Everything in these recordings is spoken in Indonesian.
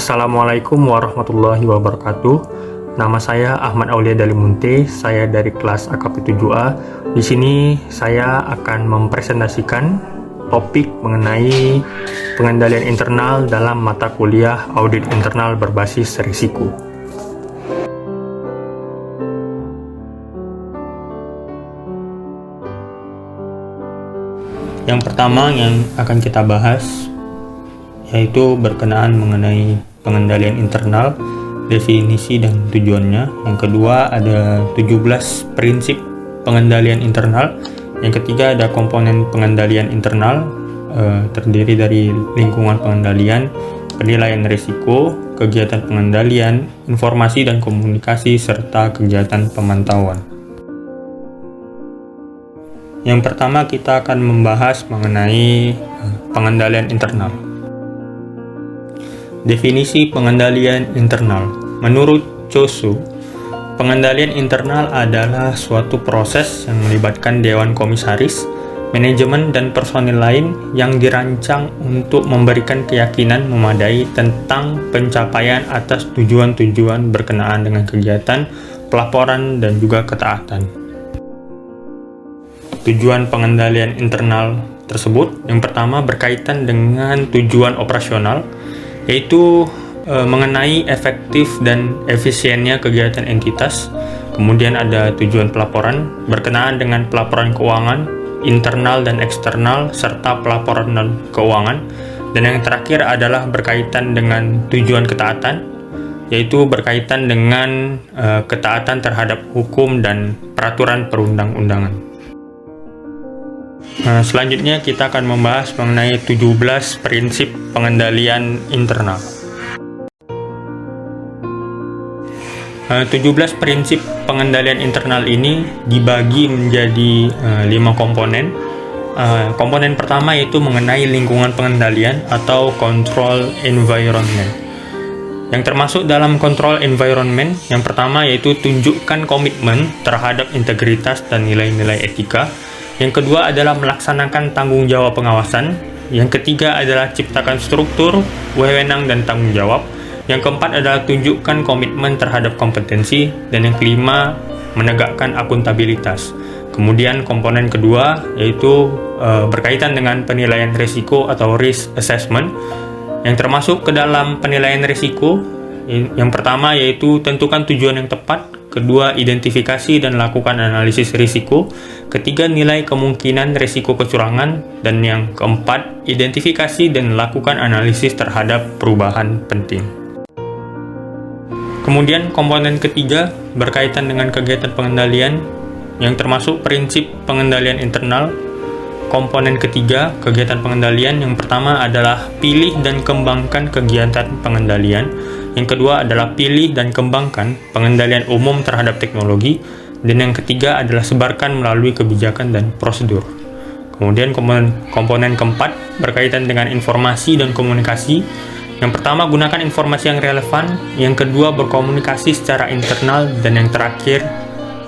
Assalamualaikum warahmatullahi wabarakatuh. Nama saya Ahmad Aulia Dalimunte. Saya dari kelas AKP 7A. Di sini saya akan mempresentasikan topik mengenai pengendalian internal dalam mata kuliah audit internal berbasis risiko. Yang pertama yang akan kita bahas yaitu berkenaan mengenai pengendalian internal, definisi dan tujuannya. Yang kedua ada 17 prinsip pengendalian internal. Yang ketiga ada komponen pengendalian internal, terdiri dari lingkungan pengendalian, penilaian risiko, kegiatan pengendalian, informasi dan komunikasi, serta kegiatan pemantauan. Yang pertama kita akan membahas mengenai pengendalian internal. Definisi pengendalian internal. Menurut Chosu, pengendalian internal adalah suatu proses yang melibatkan dewan komisaris, manajemen, dan personil lain yang dirancang untuk memberikan keyakinan memadai tentang pencapaian atas tujuan-tujuan berkenaan dengan kegiatan, pelaporan, dan juga ketaatan. Tujuan pengendalian internal tersebut yang pertama berkaitan dengan tujuan operasional, yaitu mengenai efektif dan efisiennya kegiatan entitas. Kemudian ada tujuan pelaporan berkenaan dengan pelaporan keuangan internal dan eksternal serta pelaporan keuangan. Dan yang terakhir adalah berkaitan dengan tujuan ketaatan, yaitu berkaitan dengan ketaatan terhadap hukum dan peraturan perundang-undangan. Selanjutnya kita akan membahas mengenai 17 prinsip pengendalian internal. 17 prinsip pengendalian internal ini dibagi menjadi 5 komponen. Komponen pertama yaitu mengenai lingkungan pengendalian atau control environment. Yang termasuk dalam control environment yang pertama yaitu tunjukkan komitmen terhadap integritas dan nilai-nilai etika. Yang kedua adalah melaksanakan tanggung jawab pengawasan. Yang ketiga adalah ciptakan struktur, wewenang, dan tanggung jawab. Yang keempat adalah tunjukkan komitmen terhadap kompetensi. Dan yang kelima, menegakkan akuntabilitas. Kemudian komponen kedua yaitu berkaitan dengan penilaian risiko atau risk assessment. Yang termasuk ke dalam penilaian risiko, yang pertama yaitu tentukan tujuan yang tepat. Kedua, identifikasi dan lakukan analisis risiko. Ketiga, nilai kemungkinan risiko kecurangan. Dan yang keempat, identifikasi dan lakukan analisis terhadap perubahan penting. Kemudian komponen ketiga berkaitan dengan kegiatan pengendalian yang termasuk prinsip pengendalian internal. Komponen ketiga, kegiatan pengendalian yang pertama adalah pilih dan kembangkan kegiatan pengendalian. Yang kedua adalah pilih dan kembangkan pengendalian umum terhadap teknologi. Dan yang ketiga adalah sebarkan melalui kebijakan dan prosedur. Kemudian komponen keempat berkaitan dengan informasi dan komunikasi. Yang pertama gunakan informasi yang relevan. Yang kedua berkomunikasi secara internal. Dan yang terakhir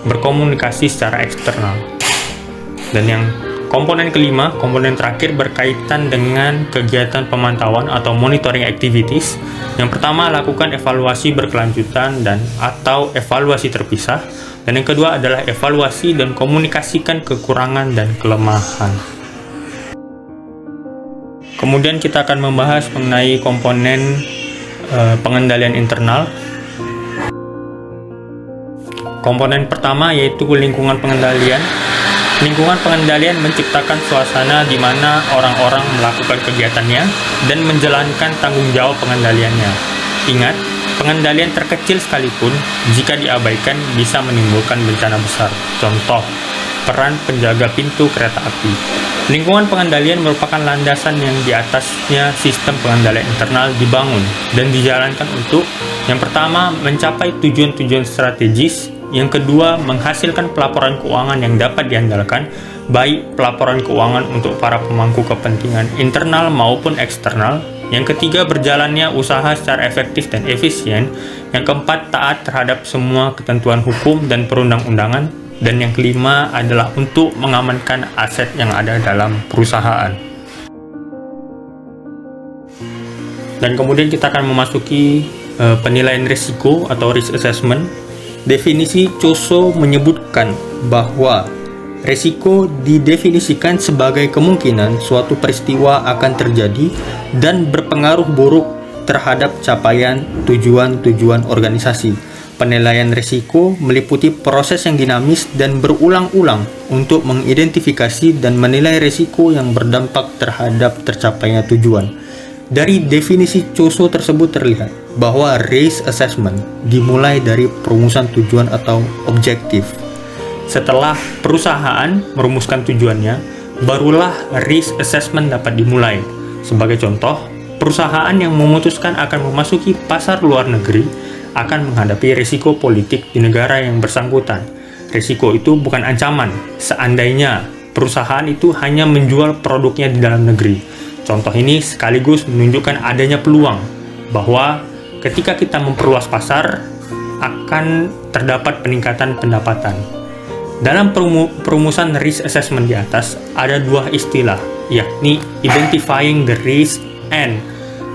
berkomunikasi secara eksternal. Dan yang komponen kelima, komponen terakhir berkaitan dengan kegiatan pemantauan atau monitoring activities. Yang pertama, lakukan evaluasi berkelanjutan dan atau evaluasi terpisah. Dan yang kedua adalah evaluasi dan komunikasikan kekurangan dan kelemahan. Kemudian kita akan membahas mengenai komponen pengendalian internal. Komponen pertama yaitu lingkungan pengendalian. Lingkungan pengendalian menciptakan suasana di mana orang-orang melakukan kegiatannya dan menjalankan tanggung jawab pengendaliannya. Ingat, pengendalian terkecil sekalipun jika diabaikan bisa menimbulkan bencana besar. Contoh, peran penjaga pintu kereta api. Lingkungan pengendalian merupakan landasan yang di atasnya sistem pengendalian internal dibangun dan dijalankan untuk yang pertama, mencapai tujuan-tujuan strategis. Yang kedua, menghasilkan pelaporan keuangan yang dapat diandalkan, baik pelaporan keuangan untuk para pemangku kepentingan internal maupun eksternal. Yang ketiga, berjalannya usaha secara efektif dan efisien. Yang keempat, taat terhadap semua ketentuan hukum dan perundang-undangan. Dan yang kelima adalah untuk mengamankan aset yang ada dalam perusahaan. Dan kemudian kita akan memasuki penilaian risiko atau risk assessment. Definisi COSO menyebutkan bahwa risiko didefinisikan sebagai kemungkinan suatu peristiwa akan terjadi dan berpengaruh buruk terhadap capaian tujuan-tujuan organisasi. Penilaian risiko meliputi proses yang dinamis dan berulang-ulang untuk mengidentifikasi dan menilai risiko yang berdampak terhadap tercapainya tujuan. Dari definisi COSO tersebut terlihat bahwa risk assessment dimulai dari perumusan tujuan atau objektif. Setelah perusahaan merumuskan tujuannya, barulah risk assessment dapat dimulai. Sebagai contoh, perusahaan yang memutuskan akan memasuki pasar luar negeri akan menghadapi risiko politik di negara yang bersangkutan. Risiko itu bukan ancaman, seandainya perusahaan itu hanya menjual produknya di dalam negeri. Contoh ini sekaligus menunjukkan adanya peluang bahwa ketika kita memperluas pasar, akan terdapat peningkatan pendapatan. Dalam perumusan risk assessment di atas, ada dua istilah, yakni identifying the risk and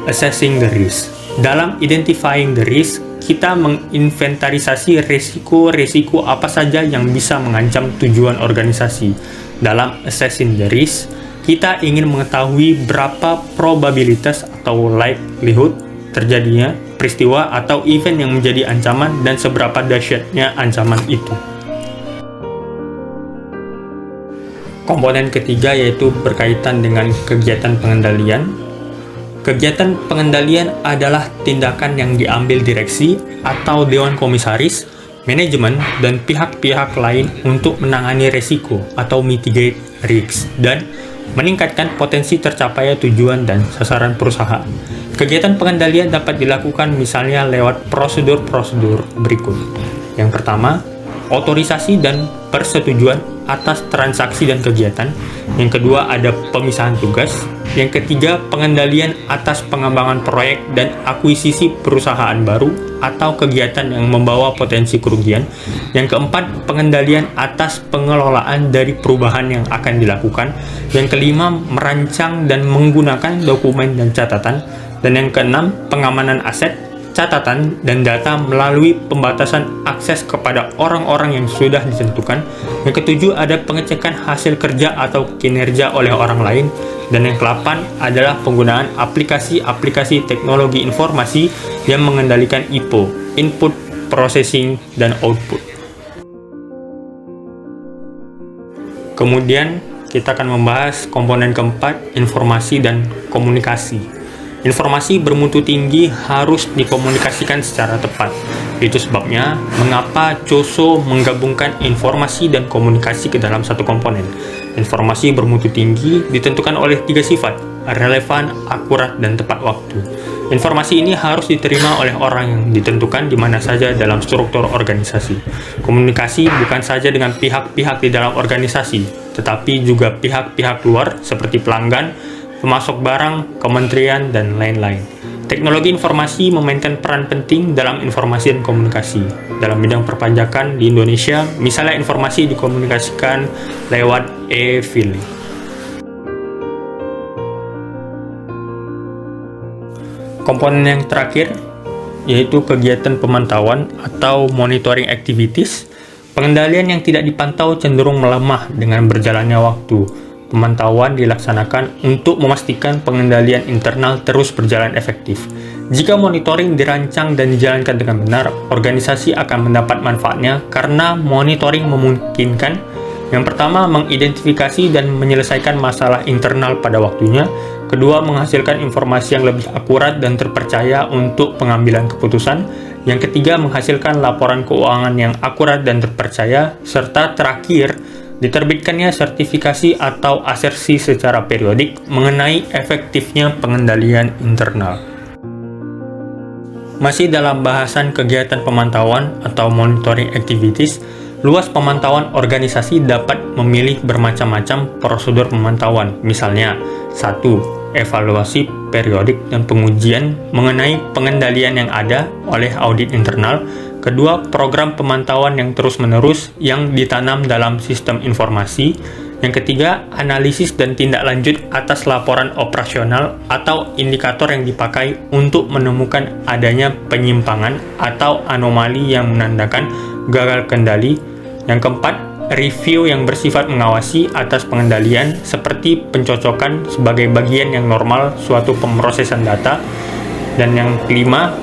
assessing the risk. Dalam identifying the risk, kita menginventarisasi risiko-risiko apa saja yang bisa mengancam tujuan organisasi. Dalam assessing the risk, kita ingin mengetahui berapa probabilitas atau likelihood terjadinya peristiwa atau event yang menjadi ancaman dan seberapa dahsyatnya ancaman itu. Komponen ketiga yaitu berkaitan dengan kegiatan pengendalian. Kegiatan pengendalian adalah tindakan yang diambil direksi atau dewan komisaris, manajemen, dan pihak-pihak lain untuk menangani risiko atau mitigate risks dan meningkatkan potensi tercapainya tujuan dan sasaran perusahaan. Kegiatan pengendalian dapat dilakukan misalnya lewat prosedur-prosedur berikut. Yang pertama, otorisasi dan persetujuan atas transaksi dan kegiatan. Yang kedua, ada pemisahan tugas. Yang ketiga, pengendalian atas pengembangan proyek dan akuisisi perusahaan baru atau kegiatan yang membawa potensi kerugian. Yang keempat, pengendalian atas pengelolaan dari perubahan yang akan dilakukan. Yang kelima, merancang dan menggunakan dokumen dan catatan. Dan yang keenam, pengamanan aset, catatan, dan data melalui pembatasan akses kepada orang-orang yang sudah ditentukan. Yang ketujuh, ada pengecekan hasil kerja atau kinerja oleh orang lain. Dan yang ke-8 adalah penggunaan aplikasi-aplikasi teknologi informasi yang mengendalikan IPO, Input, Processing, dan Output. Kemudian kita akan membahas komponen keempat, informasi dan komunikasi. Informasi bermutu tinggi harus dikomunikasikan secara tepat. Itu sebabnya mengapa COSO menggabungkan informasi dan komunikasi ke dalam satu komponen. Informasi bermutu tinggi ditentukan oleh 3 sifat, relevan, akurat, dan tepat waktu. Informasi ini harus diterima oleh orang yang ditentukan di mana saja dalam struktur organisasi. Komunikasi bukan saja dengan pihak-pihak di dalam organisasi, tetapi juga pihak-pihak luar seperti pelanggan, pemasok barang, kementerian, dan lain-lain. Teknologi informasi memainkan peran penting dalam informasi dan komunikasi. Dalam bidang perpajakan di Indonesia, misalnya informasi dikomunikasikan lewat e-filing. Komponen yang terakhir yaitu kegiatan pemantauan atau monitoring activities. Pengendalian yang tidak dipantau cenderung melemah dengan berjalannya waktu. Pemantauan dilaksanakan untuk memastikan pengendalian internal terus berjalan efektif. Jika monitoring dirancang dan dijalankan dengan benar, organisasi akan mendapat manfaatnya karena monitoring memungkinkan yang pertama, mengidentifikasi dan menyelesaikan masalah internal pada waktunya. Kedua, menghasilkan informasi yang lebih akurat dan terpercaya untuk pengambilan keputusan. Yang ketiga, menghasilkan laporan keuangan yang akurat dan terpercaya. Serta terakhir, diterbitkannya sertifikasi atau asersi secara periodik mengenai efektifnya pengendalian internal. Masih dalam bahasan kegiatan pemantauan atau monitoring activities, luas pemantauan organisasi dapat memilih bermacam-macam prosedur pemantauan. Misalnya, 1. Evaluasi periodik dan pengujian mengenai pengendalian yang ada oleh audit internal. Kedua, program pemantauan yang terus-menerus yang ditanam dalam sistem informasi. Yang ketiga, analisis dan tindak lanjut atas laporan operasional atau indikator yang dipakai untuk menemukan adanya penyimpangan atau anomali yang menandakan gagal kendali. Yang keempat, review yang bersifat mengawasi atas pengendalian seperti pencocokan sebagai bagian yang normal suatu pemrosesan data. Dan yang kelima,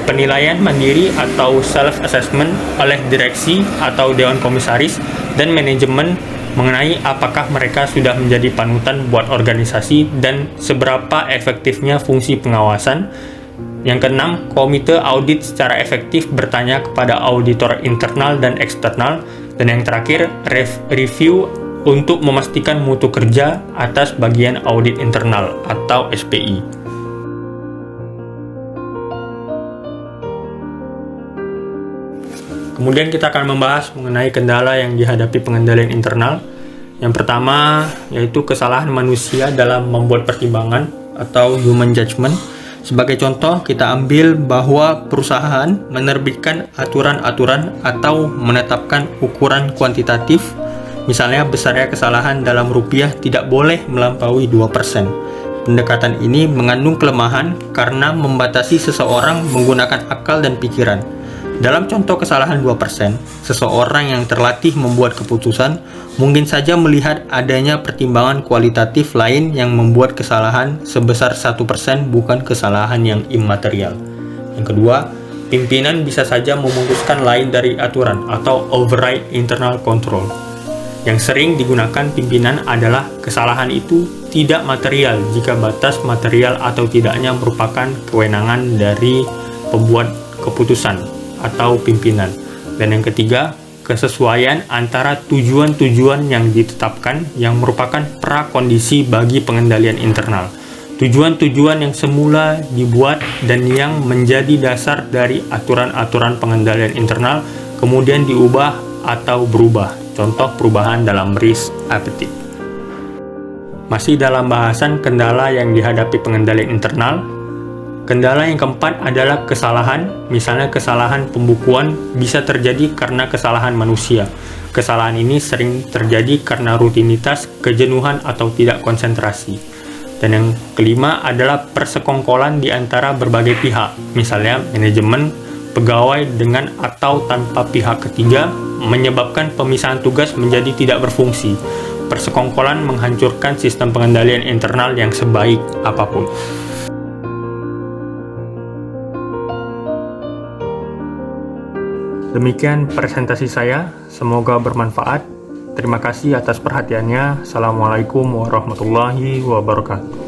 penilaian mandiri atau self-assessment oleh direksi atau dewan komisaris dan manajemen mengenai apakah mereka sudah menjadi panutan buat organisasi dan seberapa efektifnya fungsi pengawasan. Yang keenam, komite audit secara efektif bertanya kepada auditor internal dan eksternal. Dan yang terakhir, review untuk memastikan mutu kerja atas bagian audit internal atau SPI. Kemudian kita akan membahas mengenai kendala yang dihadapi pengendalian internal. Yang pertama yaitu kesalahan manusia dalam membuat pertimbangan atau human judgment. Sebagai contoh, kita ambil bahwa perusahaan menerbitkan aturan-aturan atau menetapkan ukuran kuantitatif. Misalnya besarnya kesalahan dalam rupiah tidak boleh melampaui 2%. Pendekatan ini mengandung kelemahan karena membatasi seseorang menggunakan akal dan pikiran. Dalam contoh kesalahan 2%, seseorang yang terlatih membuat keputusan mungkin saja melihat adanya pertimbangan kualitatif lain yang membuat kesalahan sebesar 1% bukan kesalahan yang imaterial. Yang kedua, pimpinan bisa saja memutuskan lain dari aturan atau override internal control. Yang sering digunakan pimpinan adalah kesalahan itu tidak material jika batas material atau tidaknya merupakan kewenangan dari pembuat keputusan atau pimpinan. Dan yang ketiga, kesesuaian antara tujuan-tujuan yang ditetapkan yang merupakan prakondisi bagi pengendalian internal. Tujuan-tujuan yang semula dibuat dan yang menjadi dasar dari aturan-aturan pengendalian internal kemudian diubah atau berubah. Contoh perubahan dalam risk appetite. Masih dalam bahasan kendala yang dihadapi pengendalian internal, kendala yang keempat adalah kesalahan. Misalnya kesalahan pembukuan bisa terjadi karena kesalahan manusia. Kesalahan ini sering terjadi karena rutinitas, kejenuhan, atau tidak konsentrasi. Dan yang kelima adalah persekongkolan di antara berbagai pihak. Misalnya manajemen, pegawai dengan atau tanpa pihak ketiga menyebabkan pemisahan tugas menjadi tidak berfungsi. Persekongkolan menghancurkan sistem pengendalian internal yang sebaik apapun. Demikian presentasi saya, semoga bermanfaat. Terima kasih atas perhatiannya. Assalamualaikum warahmatullahi wabarakatuh.